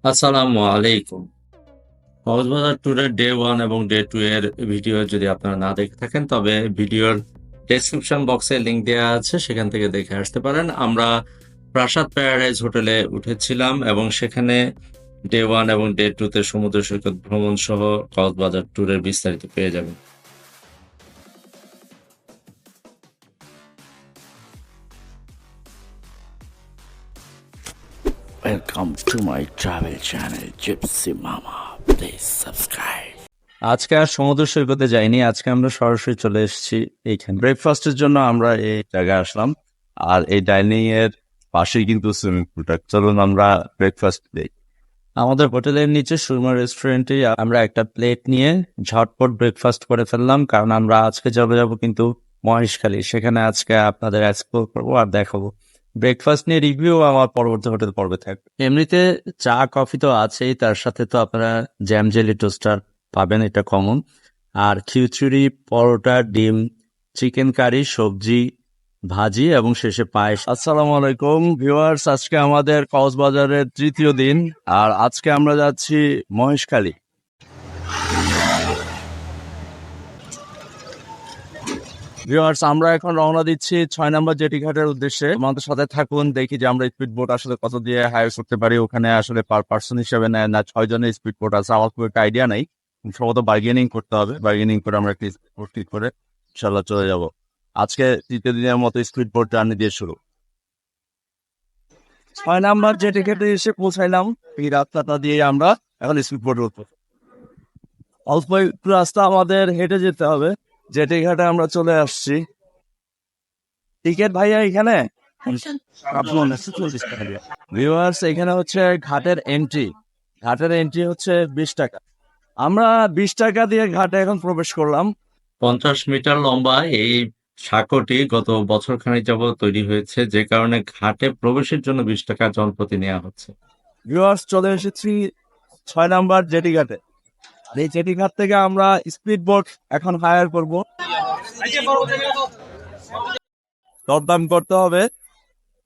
আসসালামু আলাইকুম। কক্সবাজার ট্যুরের ডে 1 এবং ডে 2 এর ভিডিও যদি আপনারা না দেখে থাকেন তবে ভিডিওর ডেসক্রিপশন বক্সে লিংক দেওয়া আছে, সেখান থেকে দেখে আসতে পারেন। আমরা প্রাসাদ প্যারাডাইজ হোটেলে উঠেছিলাম এবং সেখানে ডে 1 এবং ডে 2 তে সমুদ্র সৈকত ভ্রমণ সহ কক্সবাজার ট্যুরের বিস্তারিত পেয়ে যাবেন। Welcome to my travel channel, Gypsy Mama. Please subscribe. আজকে আর সমুদ্র সৈকতে যাইনি, আজকে আমরা সরাসরি চলে এসেছি এইখানে ব্রেকফাস্টের জন্য। আমরা এই জায়গায় আসলাম আর এই ডাইনিং এর পাশেই কিন্তু সুইমিং পুলটা। চলুন আমরা ব্রেকফাস্ট দিই। আমাদের হোটেলের নিচে সুরমা রেস্টুরেন্টে আমরা একটা প্লেট নিয়ে ঝটপট ব্রেকফাস্ট করে ফেললাম, কারণ আমরা আজকে যাব কিন্তু মহেশখালী। সেখানে আজকে আপনাদের এক্সপ্লোর করবো আর দেখাবো। ব্রেকফাস্ট নিয়ে রিভিউ আমার পরবর্তী হোটেল পর্বে থাকবে। এমনিতে চা কফি তো আছেই, তার সাথে তো আপনারা জ্যাম জেলি টোস্টার পাবেন, এটা কমন। আর খিচুড়ি, পরোটা, ডিম, চিকেন কারি, সবজি, ভাজি এবং শেষে পায়েস। আসসালামু আলাইকুম ভিউয়ার্স, আজকে আমাদের কক্সবাজারের তৃতীয় দিন আর আজকে আমরা যাচ্ছি মহেশখালী। ভিউয়ার্স, আমরা এখন রওনা দিচ্ছি 6 নম্বর জেটি ঘাটের উদ্দেশ্যে। আমাদের সাথে থাকুন, দেখি যে আমরা স্পিড বোট আসলে কত দিয়ে হায়ার করতে পারি। ওখানে আসলে পার পার্সন হিসেবে নেয় না, 6 জনের স্পিড বোট আছে। আমার খুব একটা আইডিয়া নেই, সম্ভবত বার্গেনিং করতে হবে। বার্গেনিং করে আমরা একটা স্পিড বোট ঠিক করে ইনশাল্লাহ চলে যাব। আজকে তৃতীয় দিনের মতো স্পিড বোট জার্নি দিয়ে শুরু। 6 নাম্বার জেটি ঘাটে এসে পৌঁছাইলাম। এই রাস্তাটা দিয়ে আমরা এখন স্পিড বোট উঠবো। অল্প একটু রাস্তা আমাদের হেঁটে যেতে হবে। জেটি ঘাটে আমরা চলে আসছি। টিকিট ভাইয়া এখানে ভিউয়ার্স, এখানে হচ্ছে ঘাটের এন্ট্রি। ঘাটের এন্ট্রি হচ্ছে 20 টাকা। আমরা 20 টাকা দিয়ে ঘাটে এখন প্রবেশ করলাম। 50 মিটার লম্বা এই সাঁকোটি গত বছর খানেক যাবত তৈরি হয়েছে, যে কারণে ঘাটে প্রবেশের জন্য 20 টাকা জনপ্রতি নেওয়া হচ্ছে। ভিউয়ার্স, চলে এসেছি 6 নাম্বার জেটি ঘাটে। আর এই জেটি ঘাট থেকে আমরা স্পিড বোট এখন হায়ার করব। দরদাম করতে হবে।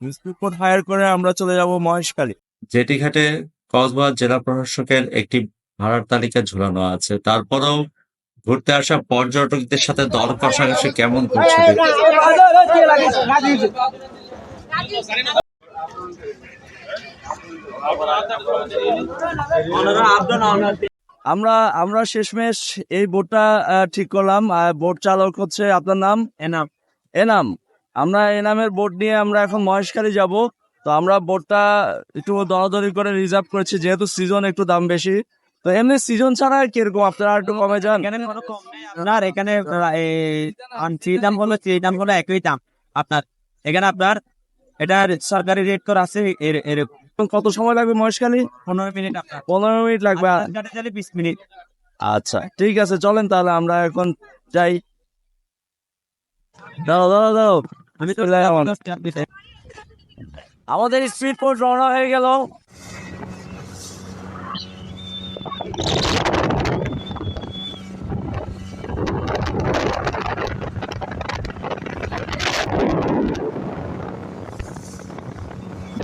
স্পিড বোট হায়ার করে আমরা চলে যাব মহেশখালী। জেটি ঘাটে কক্সবাজার জেলা প্রশাসকের একটি ভাড়ার তালিকা ঝুলানো আছে, তারপরেও ঘুরতে আসা পর্যটকদের সাথে দর কষাকষি কেমন করছে দেখুন। আমরা আমরা শেষমেশ এই বোটটা ঠিক করলাম। বোট চালক হচ্ছে, আপনার নাম? এনাম। এনাম, আমরা এনামের বোট নিয়ে আমরা এখন মহেশখালী যাব। তো আমরা বোটটা একটু দরাদরি করে রিজার্ভ করেছি, যেহেতু সিজন একটু দাম বেশি। তো এমনি সিজন ছাড়া কিরকম আপনারা একটু কমে যান? আপনার এখানে দাম হলো সেই দাম হলো একই দাম। আপনার এখানে আপনার এটা সরকারি রেট করা আছে এরকম। কত সময় লাগবে মহেশখালী? 15 মিনিট। আপনার 15 মিনিট লাগবে। 20 মিনিট। আচ্ছা ঠিক আছে, চলেন তাহলে আমরা এখন যাই। দাঁড়াও দাঁড়াও দাঁড়াও, আমি তো আমাদের স্পিড বোট রওনা হয়ে গেল।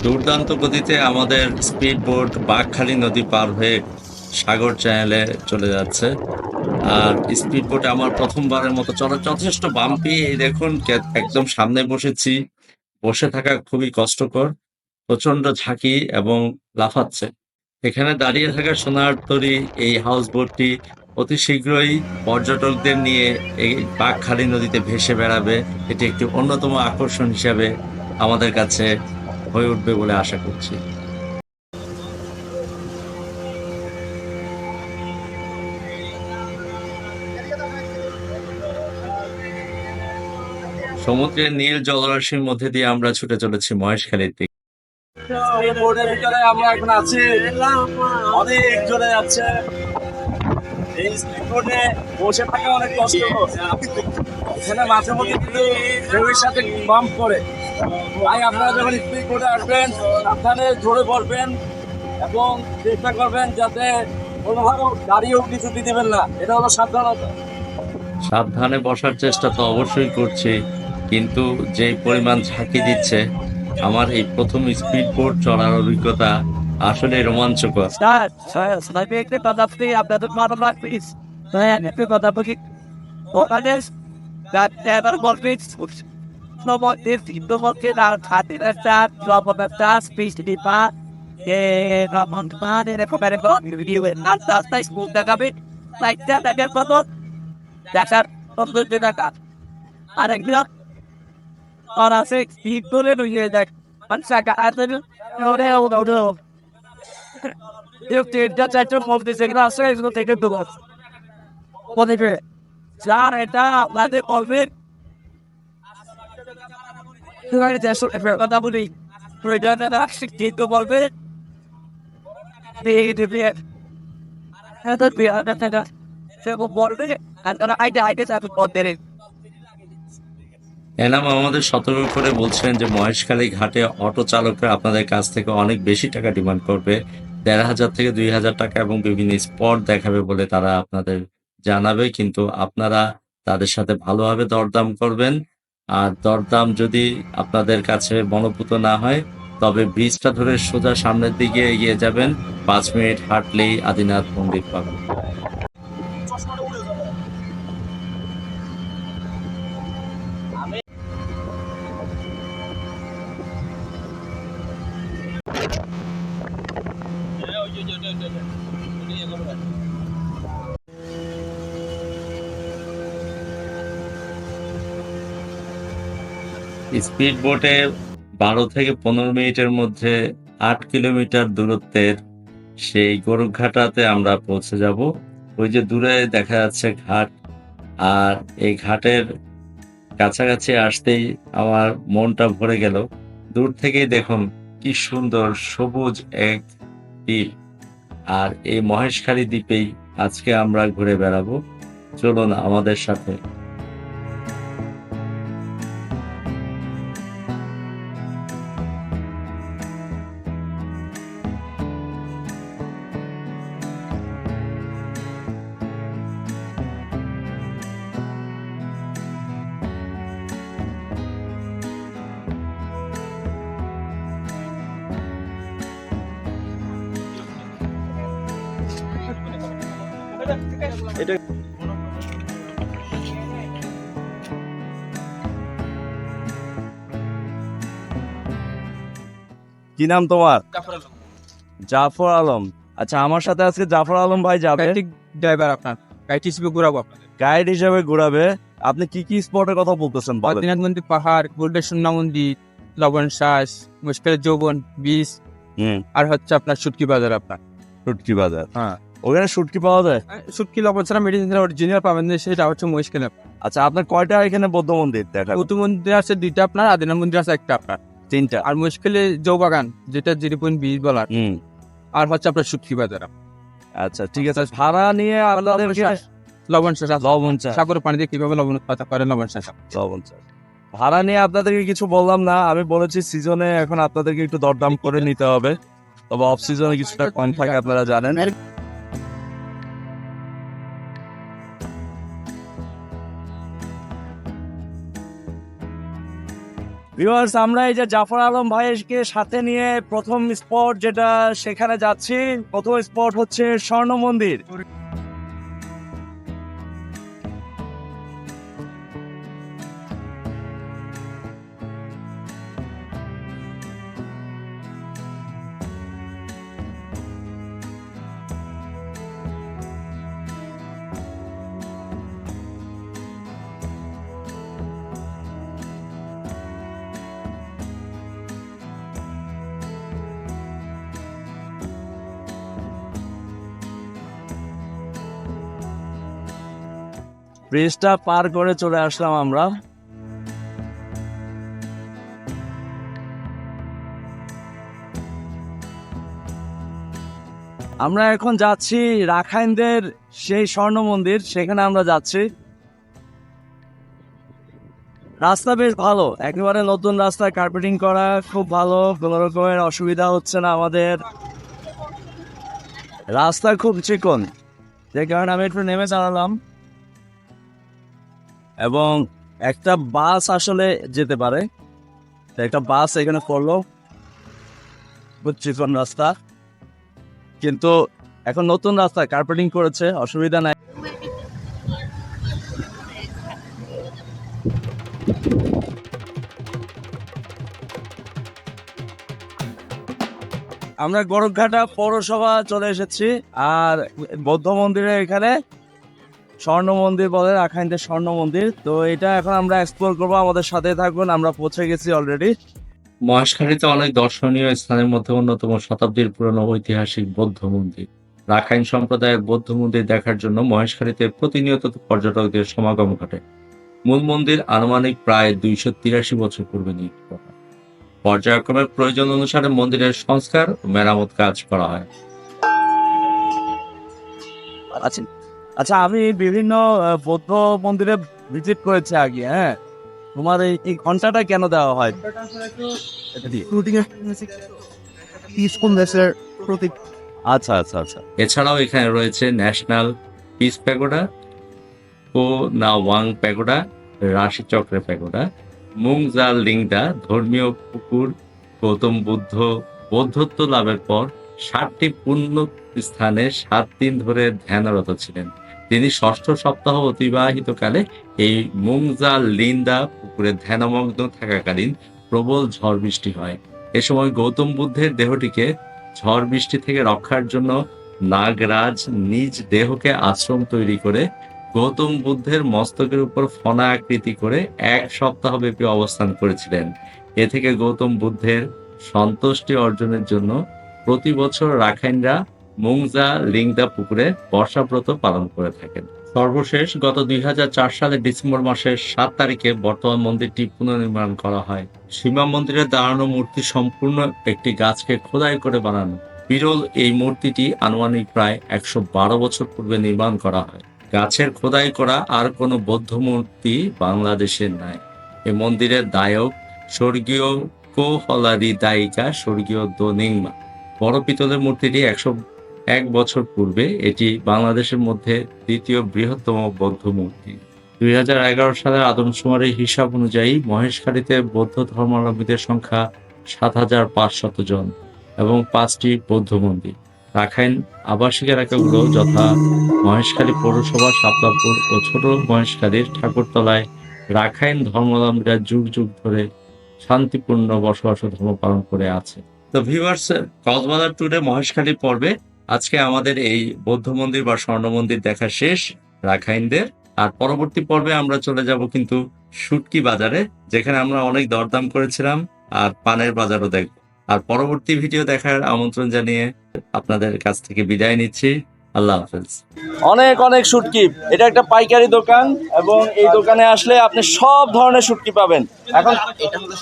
দুর্দান্ত গতিতে আমাদের স্পিড বোট বাঁকখালী নদী পার হয়ে সাগর চ্যানেলে চলে যাচ্ছে। আর স্পিড বোটে আমার প্রথমবারের মতো চলা, যথেষ্ট বাম্পি। এই দেখুন, একদম সামনে বসেছি, বসে থাকা খুবই কষ্টকর, প্রচন্ড ঝাঁকি এবং লাফাচ্ছে। এখানে দাঁড়িয়ে থাকা সোনার তরী এই হাউস বোটটি অতি শীঘ্রই পর্যটকদের নিয়ে এই বাঁকখালী নদীতে ভেসে বেড়াবে। এটি একটি অন্যতম আকর্ষণ হিসাবে আমাদের কাছে হয়ে উঠবে বলে আশা করছি। সমুদ্রের নীল জলরাশির মধ্যে দিয়ে আমরা ছুটে চলেছি মহেশখালীর দিকে। বোর্ডের ভিতরে আমরা এখন আছি, অনেক জনে যাচ্ছে। এই স্পিড বোটে বসে থাকা অনেক কষ্ট। এখানে মাঝে মধ্যে ঢেউয়ের সাথে বাম্প করে। তাই আপনারা যখন স্পিড বোটে আসবেন সাবধানে জোরে পড়বেন এবং চেষ্টা করবেন যাতে কোনোভাবে গাড়িও কিছু দিতে দেবেন না। এটা হলো সাবধানতা। সাবধানে বসার চেষ্টা তো অবশ্যই করছি, কিন্তু যে পরিমাণ ঝাঁকি দিচ্ছে, আমার এই প্রথম স্পিড বোট চলার অভিজ্ঞতা আসলে রোমাঞ্চকর। আমি একটা কথা আপনি আপনাদের মাথা প্লিজ একটা কথা বলি ওখানে এবার বলবে সময়ের ভিন্নমকে হাতের একটা জবতা স্পেস দিবা এরকম এরকম রাস্তায় স্কুল দেখাবে লাইটটা দেখার মতো দেখার সৌন্দর্য দেখা আর একদিন আর আছে স্পিড করে রয়ে দেখ চাকা হাতের তিনটা চারটা মধ্যে সেগুলো আসে এগুলো থেকে দেবো বলবে যার এটা আপনাদের করবে কথা বলি প্রয়োজনে শিক্ষিত বলবে বলবে আইটে আইটে চাকরি করতে এনাম আমাদের সতর্ক করে বলছেন যে মহেশখালী ঘাটে অটো চালকরা আপনাদের কাছ থেকে অনেক বেশি টাকা ডিমান্ড করবে, ১,৫০০ থেকে ২,০০০ টাকা, এবং বিভিন্ন স্পট দেখাবে বলে তারা আপনাদের জানাবে। কিন্তু আপনারা তাদের সাথে ভালোভাবে দরদাম করবেন। আর দরদাম যদি আপনাদের কাছে মনোপুত না হয় তবে ব্রিজটা ধরে সোজা সামনের দিকে এগিয়ে যাবেন, ৫ মিনিট হাঁটলেই আদিনাথ মন্দির পাবেন। স্পিড বোটে ১২ থেকে ১৫ মিনিটের মধ্যে ৮ কিলোমিটার দূরত্বের সেই গোরখঘাটাতে আমরা পৌঁছে যাব। ওই যে দূরে দেখা যাচ্ছে ঘাট, আর এই ঘাটের কাছাকাছি আসতেই আমার মনটা ভরে গেল। দূর থেকেই দেখুন কি সুন্দর সবুজ এক দ্বীপ, আর এই মহেশখালী দ্বীপেই আজকে আমরা ঘুরে বেড়াবো। চলুন আমাদের সাথে। কি নাম তোমার? জাফর আলম। আচ্ছা, আমার সাথে আজকে জাফর আলম ভাই যাবে, ড্রাইভার আপনার গাইড হিসেবে ঘুরাবো আপনাদের গাইড হিসেবে ঘুরাবে। আপনি কি কি স্পটের কথা বলতেছেন? বলেন। আদিনাথ মন্দির পাহাড়, গোল্ডেশ্বর মন্দির, লবণ শ্বাস, মুশকিলের যৌবন বীজ, আর হচ্ছে আপনার শুটকি বাজার। আপনার শুটকি বাজার, হ্যাঁ ওখানে শুটকি পাওয়া যায়? শুটকি লবণ ছাড়া মেডিসিন অরিজিনাল পাবেন না, সেটা হচ্ছে মুশকিল। আচ্ছা, আপনার কয়টা এখানে বৌদ্ধ মন্দির দেখা? বৌদ্ধ মন্দির আছে 2টা, আপনার আদিনাথ মন্দির আছে 1টা, আপনার 3টা। আর মুশকিলে জৌবাগান যেটা 0.20 বলার, আর হচ্ছে আপনার শুটকি বাজার। আচ্ছা, ঠিক আছে। ভাড়া নিয়ে আপনাদেরকে লবণ শ্বাস, লবণ চা, সাগরের পানি দিয়ে কিভাবে লবণ উৎপাদন করে লবণ শ্বাস, লবণ চা। ভাড়া নিয়ে আপনাদেরকে কিছু বললাম না, আমি বলেছি সিজনে এখন আপনাদেরকে একটু দরদাম করে নিতে হবে, তবে অফ সিজনে কিছুটা কম থাকে, আপনারা জানেন। ভিউয়ার্স, আমরা এই যে জাফর আলম ভাইকে সাথে নিয়ে প্রথম স্পট যেটা সেখানে যাচ্ছি। প্রথম স্পট হচ্ছে স্বর্ণ মন্দির। ব্রিজটা পার করে চলে আসলাম আমরা। আমরা এখন যাচ্ছি রাখাইনদের সেই স্বর্ণ মন্দির, সেখানে আমরা যাচ্ছি। রাস্তা বেশ ভালো, একেবারে নতুন রাস্তা, কার্পেটিং করা, খুব ভালো, কোনো রকমের অসুবিধা হচ্ছে না আমাদের। রাস্তা খুব চিকন, যে কারণে আমি একটু নেমে চালালাম, এবং একটা বাস আসলে যেতে পারে, একটা বাস এখানে পড়লো। চিকন রাস্তা, কিন্তু এখন নতুন রাস্তা কার্পেটিং করেছে, অসুবিধা নাই। আমরা গোরখঘাটা পৌরসভা চলে এসেছি, আর বৌদ্ধ মন্দিরের এখানে স্বর্ণ মন্দির বলে, রাখাইনদের স্বর্ণ মন্দির। তো এটা এখন আমরা এক্সপ্লোর করবো, আমাদের সাথে থাকুন। আমরা পৌঁছে গেছি অলরেডি। মহেশখালীতে অনেক দর্শনীয় স্থানের মধ্যে অন্যতম শতাব্দীর পুরনো ঐতিহাসিক বৌদ্ধ মন্দির। রাখাইন সম্প্রদায়ের বৌদ্ধ মন্দির দেখার জন্য মহেশখালীতে প্রতিনিয়ত পর্যটকদের সমাগম ঘটে। মূল মন্দির আনুমানিক প্রায় 283 বছর পূর্বে নির্মিত হয়। পর্যায়ক্রমে প্রয়োজন অনুসারে মন্দিরের সংস্কার ও মেরামত কাজ করা হয়। আচ্ছা আচ্ছা, আমি বিভিন্ন বৌদ্ধ মন্দিরে ভিজিট করেছি আগে। হ্যাঁ, তোমার এই ঘন্টাটা কেন দেওয়া হয়? আচ্ছা আচ্ছা আচ্ছা। এছাড়াও এখানে রয়েছে ন্যাশনাল পিস প্যাগোডা, কো না ওয়াং প্যাগোডা, রাশিচক্র প্যাগোডা, মুংজা লিংদা ধর্মীয় পুকুর। গৌতম বুদ্ধ বৌদ্ধত্ব লাভের পর 7টি পূর্ণ স্থানে 7 দিন ধরে ধ্যানরত ছিলেন। তিনি ষষ্ঠ সপ্তাহ অতিবাহিতকালে এই মুংজা লিন্দা পুকুরে ধ্যানমগ্ন থাকাকালীন প্রবল ঝড় বৃষ্টি হয়। এ সময় গৌতম বুদ্ধের দেহটিকে ঝড় বৃষ্টি থেকে রক্ষার জন্য নাগরাজ নিজ দেহকে আশ্রম তৈরি করে গৌতম বুদ্ধের মস্তকের উপর ফনা আকৃতি করে 1 সপ্তাহব্যাপী অবস্থান করেছিলেন। এ থেকে গৌতম বুদ্ধের সন্তুষ্টি অর্জনের জন্য প্রতি বছর রাখাইনরা মুংজা লিংদা পুকুরে বর্ষাব্রত পালন করে থাকেন। সর্বশেষ গত 2004 সালের ডিসেম্বর মাসের 7 তারিখে বর্তমান মন্দিরটি পুনর্নির্মাণ করা হয়। সীমা মন্দিরের দাঁড়ানো মূর্তি সম্পূর্ণ একটি গাছকে খোদাই করে বানানো। বিরল এই মূর্তিটি আনুমানিক প্রায় 112 বছর পূর্বে নির্মাণ করা হয়। গাছের খোদাই করা আর কোনো বৌদ্ধ মূর্তি বাংলাদেশের নাই। এ মন্দিরের দায়ক স্বর্গীয় কোহলারি দায়িকা স্বর্গীয় দোনিংমা। বড় পিতলের মূর্তিটি 101 বছর পূর্বে এটি বাংলাদেশের মধ্যে দ্বিতীয় বৃহত্তম বৌদ্ধ মূর্তি। 2011 সালের আদমশুমারির হিসাব অনুযায়ী মহেশখালীতে বৌদ্ধ ধর্মাবলম্বীদের সংখ্যা 7,500 জন এবং 5টি বৌদ্ধ মন্দির। রাখাইন আবাসিক এলাকাগুলো যথা মহেশখালী পৌরসভা, শাপলাপুর ও ছোট মহেশখালীর ঠাকুরতলায় রাখাইন ধর্মাবলম্বীরা যুগ যুগ ধরে শান্তিপূর্ণ বসবাস ও ধর্ম পালন করে আছে। তো ভিউয়ার্স, কক্সবাজার ট্যুরে মহেশখালী পর্বে আজকে আমাদের এই বৌদ্ধ মন্দির বা স্বর্ণ মন্দির দেখা শেষ রাখাইনদের। আর পরবর্তী পর্বে আমরা চলে যাব কিন্তু শুটকি বাজারে, যেখানে আমরা অনেক দরদাম করেছিলাম, আর পানের বাজারও দেখব। আর পরবর্তী ভিডিও দেখার আমন্ত্রণ জানিয়ে আপনাদের কাছ থেকে বিদায় নিচ্ছি। আল্লাহ হাফেজ। অনেক অনেক শুটকি। এটা একটা পাইকারি দোকান এবং এই দোকানে আসলে আপনি সব ধরনের শুটকি পাবেন। এখন এটা হলো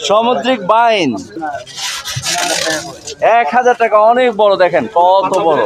সামুদ্রিক বাইন 1000 টাকা, অনেক বড়, দেখেন কত বড়।